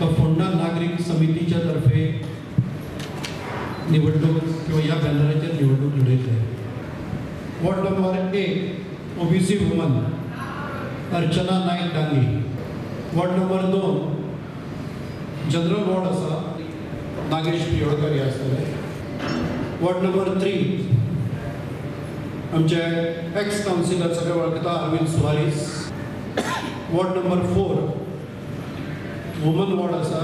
तो फोंडा नागरिक समितीच्या तर्फे निवडणूक किंवा या बॅनराचेर निवडणूक लढयतले. Ward number 1 OBC woman Archana Naik Dangi. Ward number 2 general ward आसा नागेश पियोडकर हे आसतले. वॉर्ड नंबर 3 आमचे एक्स काउन्सिलर सगळे वळखता Arvind Soares. Ward number 4 woman ward आसा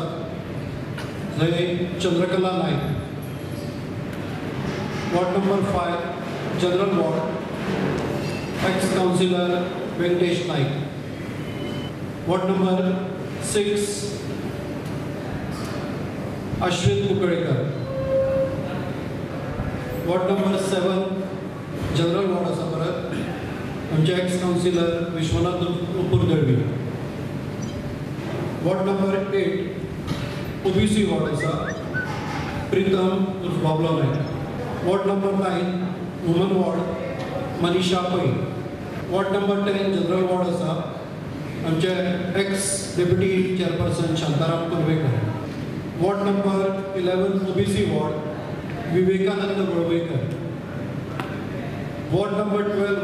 थंय Chandrakala Naik. Ward number 5 general ward ex councillor Venkatesh Naik. Ward number 6 Ashwin Kuklekar. Ward number 7 general ward आसा परत आमचे ex councillor Vishwanath Upurdalvi. Ward number 8 OBC ward आसा प्रीतम उर्फ Bablo Naik. Ward number 9 woman ward Manisha Pai. Ward number 10 general ward आसा आमचे ex deputy chairperson Shantaram Kurvekar. Ward number 11 OBC ward Vivekanand Golvekar. Ward number 12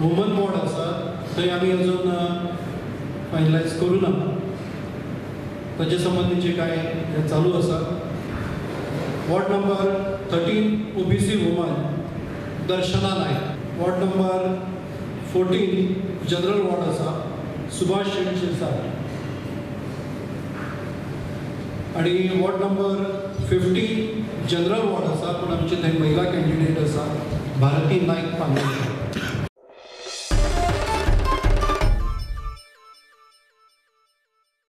woman ward आसा थंय आमी अजून फायनलायज करूं ना, ताचे संबंधीचे काय चालू आसा. वॉर्ड नंबर 13 ओबीसी वुमन दर्शना नायक. वॉर्ड नंबर 14 जनरल वॉर्ड आसा सुभाष शिरसाट. आणि वॉर्ड नंबर 15 जनरल वॉर्ड आसा पूण आमचे थंय महिला कॅन्डिडेट आसा भारती नायक पांगोळकर.